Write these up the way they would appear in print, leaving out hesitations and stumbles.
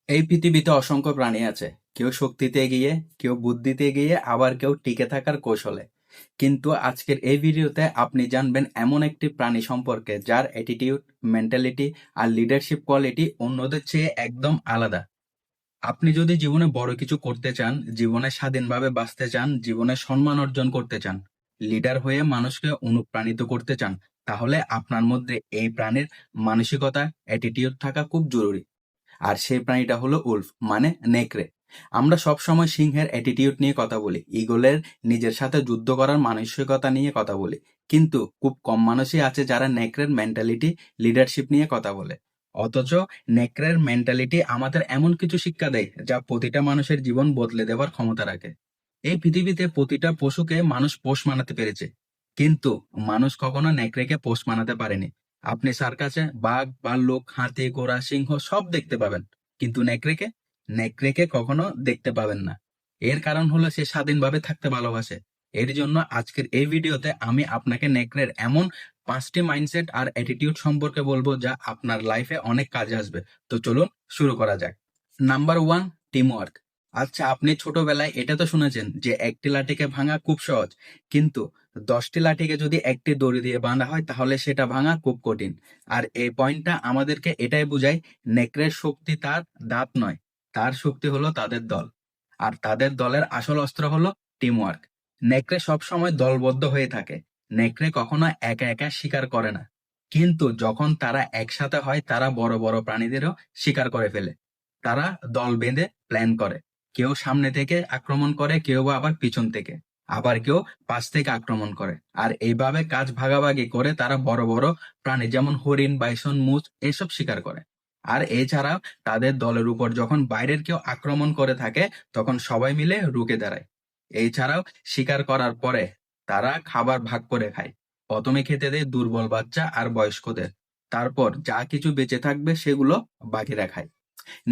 এই পৃথিবীতে অসংখ্য প্রাণী আছে। কেউ শক্তিতে এগিয়ে, কেউ বুদ্ধিতে এগিয়ে, আবার কেউ টিকে থাকার কৌশলে। কিন্তু আজকের এই ভিডিওতে আপনি জানবেন এমন একটি প্রাণী সম্পর্কে যার অ্যাটিটিউড, মেন্টালিটি আর লিডারশিপ কোয়ালিটি অন্যদের চেয়ে একদম আলাদা। আপনি যদি জীবনে বড় কিছু করতে চান, জীবনে স্বাধীনভাবে বাঁচতে চান, জীবনে সম্মান অর্জন করতে চান, লিডার হয়ে মানুষকে অনুপ্রাণিত করতে চান, তাহলে আপনার মধ্যে এই প্রাণীর মানসিকতা, অ্যাটিটিউড থাকা খুব জরুরি। আর সেই প্রাণীটা হলো উলফ, মানে নেকড়ে। আমরা সব সময় সিংহের অ্যাটিটিউড নিয়ে কথা বলি, ঈগলের নিজের সাথে যুদ্ধ করার মানসিকতা নিয়ে কথা বলি, কিন্তু খুব কম মানুষই আছে যারা নেকড়ের মেন্টালিটি, লিডারশিপ নিয়ে কথা বলে। অথচ নেকড়ের মেন্টালিটি আমাদের এমন কিছু শিক্ষা দেয় যা প্রতিটা মানুষের জীবন বদলে দেওয়ার ক্ষমতা রাখে। এই পৃথিবীতে প্রতিটা পশুকে মানুষ পোষ মানাতে পেরেছে, কিন্তু মানুষ কখনো নেকড়েকে পোষ মানাতে পারেনি। আপনি সার্কাসে বাঘ, ভাল্লুক, হাতি, ঘোড়া, সিংহ সব দেখতে পাবেন, কিন্তু নেকড়েকে নেকড়েকে কখনো দেখতে পাবেন না। এর কারণ হলো সে স্বাধীনভাবে থাকতে ভালোবাসে। এর জন্য আজকের এই ভিডিওতে আমি আপনাকে নেকড়ের এমন 5টি মাইন্ডসেট আর অ্যাটিটিউড সম্পর্কে বলবো যা আপনার লাইফে অনেক কাজে আসবে। তো চলুন শুরু করা যাক। Number 1, team work. আচ্ছা, আপনি ছোটবেলায় এটা তো শুনেছেন যে একটি লাঠিকে ভাঙা খুব সহজ, কিন্তু 10টি লাঠিকে যদি একটি দড়ি দিয়ে বাঁধা হয় তাহলে সেটা ভাঙা খুব কঠিন। আর এই পয়েন্টটা আমাদেরকে এটাই বোঝায়, নেকড়ের শক্তি তার দাঁত নয়, তার শক্তি হলো তাদের দল। আর তাদের দলের আসল অস্ত্র হলো টিম ওয়ার্ক। নেকড়ে সবসময় দলবদ্ধ হয়ে থাকে। নেকড়ে কখনো একা একা শিকার করে না, কিন্তু যখন তারা একসাথে হয় তারা বড় বড় প্রাণীদেরও শিকার করে ফেলে। তারা দল বেঁধে প্ল্যান করে, কেউ সামনে থেকে আক্রমণ করে, কেউ বা আবার পিছন থেকে, আবার কেউ পাশ থেকে আক্রমণ করে। আর এইভাবে কাজ ভাগাভাগি করে তারা বড় বড় প্রাণী যেমন হরিণ, বাইসন, মুজ এসব শিকার করে। আর এছাড়াও তাদের দলের উপর যখন বাইরের কেউ আক্রমণ করে থাকে, তখন সবাই মিলে রুখে দাঁড়ায়। এছাড়াও শিকার করার পরে তারা খাবার ভাগ করে খায়। প্রথমে খেতে দেয় দুর্বল বাচ্চা আর বয়স্কদের, তারপর যা কিছু বেঁচে থাকবে সেগুলো বাকিরা খায়।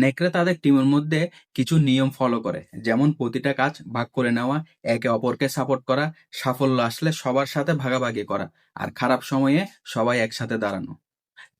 নেকড়ে তাদের টিমের মধ্যে কিছু নিয়ম ফলো করে, যেমন প্রতিটা কাজ ভাগ করে নেওয়া, একে অপরকে সাপোর্ট করা, সাফল্য আসলে সবার সাথে ভাগাভাগি করা, আর খারাপ সময়ে সবাই একসাথে দাঁড়ানো।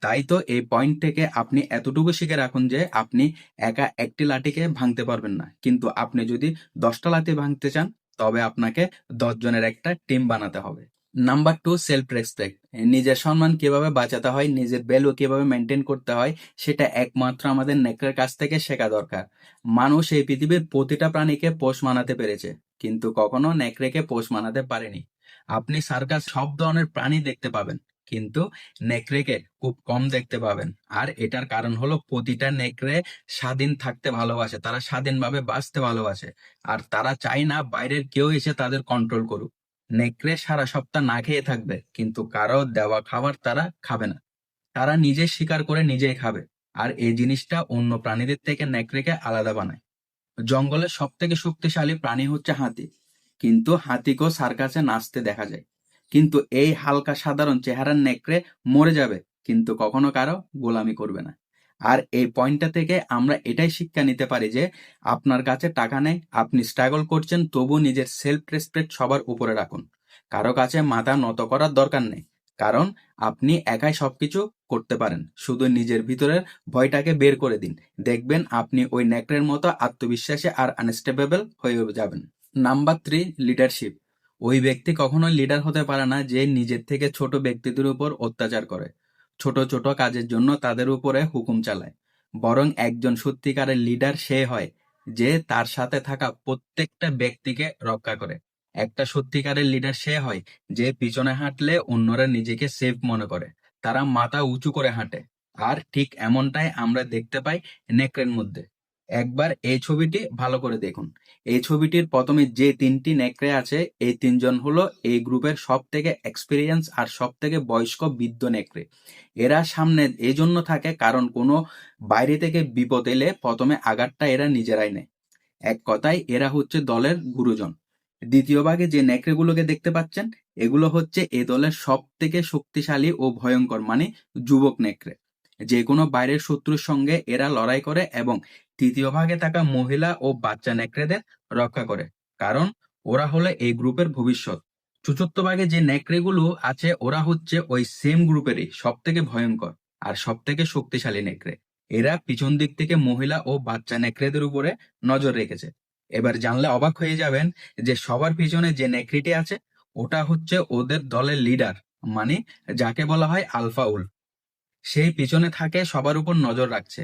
তাই তো এই পয়েন্ট থেকে আপনি এতটুকু শিখে রাখুন যে আপনি একা একটি লাঠিকে ভাঙতে পারবেন না, কিন্তু আপনি যদি 10টা লাঠি ভাঙতে চান তবে আপনাকে 10 জনের একটা টিম বানাতে হবে। Number 2, self respect. নিজের সম্মান কিভাবে বাঁচাতে হয়, নিজের ভ্যালু কিভাবে মেনটেন করতে হয়, সেটা একমাত্র আমাদের নেকড়ের কাছ থেকে শেখা দরকার। মানুষ এই পৃথিবীর প্রতিটা প্রাণীকে পোষ মানাতে পেরেছে, কিন্তু কখনো নেকড়েকে পোষ মানাতে পারেনি। আপনি সার্কাস সব ধরনের প্রাণী দেখতে পাবেন, কিন্তু নেকড়েকে খুব কম দেখতে পাবেন। আর এটার কারণ হলো প্রতিটা নেকড়ে স্বাধীন থাকতে ভালোবাসে, তারা স্বাধীনভাবে বাঁচতে ভালোবাসে। আর তারা চায় না বাইরের কেউ এসে তাদের কন্ট্রোল করুক। নেকড়ে সারা সপ্তাহ না খেয়ে থাকবে, কিন্তু কারো দেওয়া খাবার তারা খাবে না। তারা নিজে শিকার করে নিজেই খাবে। আর এই জিনিসটা অন্য প্রাণীদের থেকে নেকড়েকে আলাদা বানায়। জঙ্গলের সব থেকে শক্তিশালী প্রাণী হচ্ছে হাতি, কিন্তু হাতিকেও সার্কাসে নাচতে দেখা যায়। কিন্তু এই হালকা সাধারণ চেহারার নেকড়ে মরে যাবে, কিন্তু কখনো কারো গোলামি করবে না। আর এই পয়েন্টটা থেকে আমরা এটাই শিক্ষা নিতে পারি যে আপনার কাছে টাকা নেই, আপনি স্ট্রাগল করছেন, তবু নিজের সেলফ রেসপেক্ট সবার উপরে রাখুন। কারো কাছে মাথা নত করার দরকার নেই, কারণ আপনি একাই সবকিছু করতে পারেন। শুধু নিজের ভিতরের ভয়টাকে বের করে দিন, দেখবেন আপনি ওই নেকড়ের মতো আত্মবিশ্বাসী আর আনস্টেবল হয়ে যাবেন। Number 3, leadership. ওই ব্যক্তি কখনোই লিডার হতে পারে না যে নিজের থেকে ছোট ব্যক্তিদের উপর অত্যাচার করে, ছোট ছোট কাজের জন্য তাদের উপরে হুকুম চালায়। বরং একজন সত্যিকারের লিডার সে হয় যে তার সাথে থাকা প্রত্যেকটা ব্যক্তিকে রক্ষা করে। একটা সত্যিকারের লিডার সে হয় যে পিছনে হাঁটলে অন্যরা নিজেকে সেফ মনে করে, তারা মাথা উঁচু করে হাঁটে। আর ঠিক এমনটাই আমরা দেখতে পাই নেকড়ের মধ্যে। একবার এই ছবিটি ভালো করে দেখুন। এই ছবিটির প্রথমে যে 3টি নেকড়ে আছে, এই 3জন হলো এই গ্রুপের সব থেকে এক্সপিরিয়েন্স আর সব থেকে বয়স্ক বৃদ্ধ নেকড়ে। এরা সামনে এই জন্য থাকে কারণ কোনো বাইরে থেকে বিপদ এলে প্রথমে আঘাতটা এরা নিজেরাই নেয়। এক কথায় এরা হচ্ছে দলের গুরুজন। দ্বিতীয় ভাগে যে নেকড়েগুলোকে দেখতে পাচ্ছেন, এগুলো হচ্ছে এ দলের সব থেকে শক্তিশালী ও ভয়ঙ্কর, মানে যুবক নেকড়ে। যে কোনো বাইরের শত্রুর সঙ্গে এরা লড়াই করে, এবং তৃতীয় ভাগে থাকা মহিলা ও বাচ্চা নেকড়েদের রক্ষা করে, কারণ ওরা হলো এই গ্রুপের ভবিষ্যৎ। চতুর্থ ভাগে যে নেকড়েগুলো আছে ওরা হচ্ছে ওই সেম গ্রুপেরই সব থেকে ভয়ঙ্কর আর সব থেকে শক্তিশালী নেকড়ে। এরা পিছন দিক থেকে মহিলা ও বাচ্চা নেকড়েদের উপরে নজর রেখেছে। এবার জানলে অবাক হয়ে যাবেন যে সবার পিছনে যে নেকড়েটি আছে ওটা হচ্ছে ওদের দলের লিডার, মানে যাকে বলা হয় আলফা উল। সেই পিছনে থাকে, সবার উপর নজর রাখছে।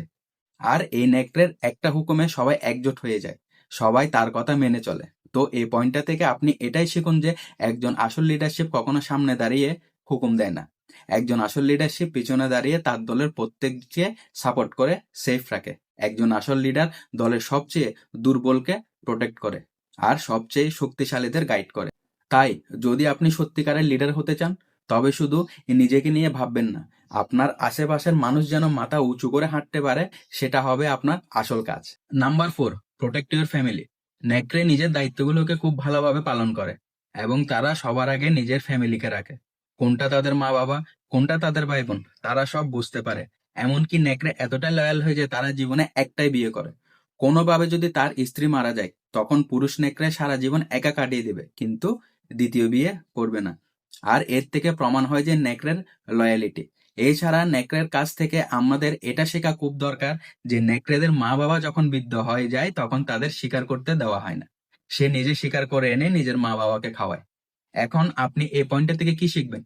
আর এই নেকড়ের একটা হুকুমে সবাই একজোট হয়ে যায়, সবাই তার কথা মেনে চলে। তো এই পয়েন্টটা থেকে আপনি এটাই শিখুন যে একজন আসল লিডারশিপ কখনো সামনে দাঁড়িয়ে হুকুম দেয় না। একজন আসল লিডারশিপ পিছনে দাঁড়িয়ে তার দলের প্রত্যেককে সাপোর্ট করে, সেফ রাখে। একজন আসল লিডার দলের সবচেয়ে দুর্বলকে প্রোটেক্ট করে আর সবচেয়ে শক্তিশালীদের গাইড করে। তাই যদি আপনি সত্যিকারের লিডার হতে চান, তবে শুধু নিজেকে নিয়ে ভাববেন না, আপনার আশেপাশের মানুষ যেন মাথা উঁচু করে হাঁটতে পারে, সেটা হবে আপনার আসল কাজ। Number 4, protect your family. নেকড়ে নিজের দায়িত্বগুলোকে খুব ভালোভাবে পালন করে এবং তারা সবার আগে নিজের ফ্যামিলিকে রাখে। কোনটা তাদের মা বাবা, কোনটা তাদের ভাই বোন, তারা সব বুঝতে পারে। এমনকি নেকড়ে এতটা লয়াল হয়ে যে তারা জীবনে একটাই বিয়ে করে। কোনোভাবে যদি তার স্ত্রী মারা যায়, তখন পুরুষ নেকড়ে সারা জীবন একা কাটিয়ে দেবে, কিন্তু দ্বিতীয় বিয়ে করবে না। আর এর থেকে প্রমাণ হয় যে নেকড়ের লয়ালিটি। এছাড়া নেকড়ের কাছ থেকে আমাদের এটা শেখা খুব দরকার যে নেকড়েদের মা বাবা যখন বৃদ্ধ হয়ে যায় তখন তাদের শিকার করতে দেওয়া হয় না, সে নিজে শিকার করে এনে নিজের মা বাবাকে খাওয়ায়। এখন আপনি এই পয়েন্টটা থেকে কি শিখবেন?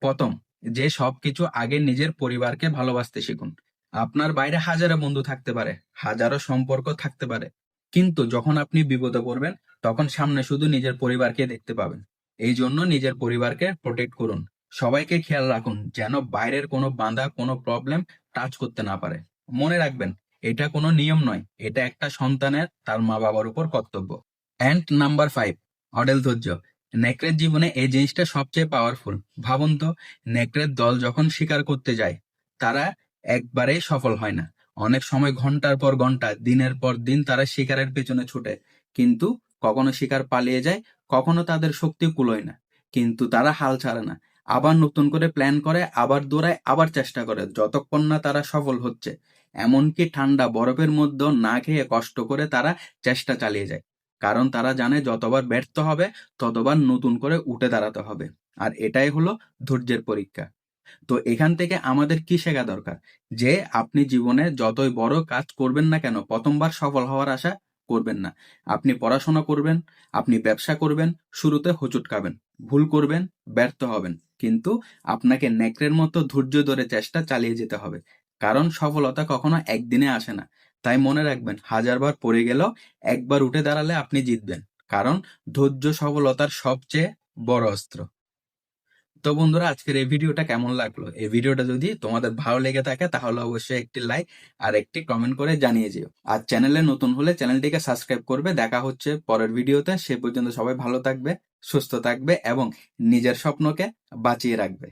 প্রথম, যে সবকিছু আগে নিজের পরিবারকে ভালোবাসতে শিখুন। আপনার বাইরে হাজারো বন্ধু থাকতে পারে, হাজারো সম্পর্ক থাকতে পারে, কিন্তু যখন আপনি বিপদে পড়বেন তখন সামনে শুধু নিজের পরিবারকে দেখতে পাবেন। এই জন্য নিজের পরিবারকে প্রোটেক্ট করুন। সবাইকে খেয়াল রাখুন যেন বাইরের কোনো বাধা, কোনো প্রবলেম টাচ করতে না পারে। মনে রাখবেন, এটা কোনো নিয়ম নয়, এটা একটা সন্তানের তার মা বাবার উপর কর্তব্য। অ্যান্ড নাম্বার 5, অডেল ধৈর্য। নেকড়ের জীবনে এই জিনিসটা সবচেয়ে পাওয়ারফুল। ভাবুন তো, নেকড়ের দল যখন শিকার করতে যায়, তারা একবারেই সফল হয় না। অনেক সময় ঘন্টার পর ঘন্টা, দিনের পর দিন তারা শিকারের পেছনে ছুটে, কিন্তু কখনো শিকার পালিয়ে যায়, কখনো তাদের শক্তি কুলোয় না। কিন্তু তারা হাল ছাড়ে না, আবার নতুন করে প্ল্যান করে, আবার দৌড়ায়, আবার চেষ্টা করে, যতক্ষণ না তারা সফল হচ্ছে। এমনকি ঠান্ডা বরফের মধ্যেও না খেয়ে কষ্ট করে তারা চেষ্টা চালিয়ে যায়, কারণ তারা জানে যতবার ব্যর্থ হবে ততবার নতুন করে উঠে দাঁড়াতে হবে। আর এটাই হলো ধৈর্যের পরীক্ষা। তো এখান থেকে আমাদের কি শেখা দরকার? যে আপনি জীবনে যতই বড় কাজ করবেন না কেন, প্রথমবার সফল হওয়ার আশা করবেন না। আপনি পড়াশোনা করবেন, আপনি ব্যবসা করবেন, শুরুতে হোঁচট খাবেন, ভুল করবেন, ব্যর্থ হবেন, কিন্তু আপনাকে নেকড়ের মতো ধৈর্য ধরে চেষ্টা চালিয়ে যেতে হবে। কারণ সফলতা কখনো একদিনে আসে না। তাই মনে রাখবেন, হাজারবার পড়ে গেলেও একবার উঠে দাঁড়ালে আপনি জিতবেন। কারণ ধৈর্য সফলতার সবচেয়ে বড় অস্ত্র। তো বন্ধুরা, আজকের এই ভিডিওটা কেমন লাগলো? এই ভিডিওটা যদি তোমাদের ভালো লেগে থাকে তাহলে অবশ্যই একটি লাইক আর একটি কমেন্ট করে জানিয়ে যেও। আর চ্যানেলে নতুন হলে চ্যানেলটিকে সাবস্ক্রাইব করবে। দেখা হচ্ছে পরের ভিডিওতে। সে পর্যন্ত সবাই ভালো থাকবে, সুস্থ থাকবে এবং নিজের স্বপ্নকে বাঁচিয়ে রাখবে।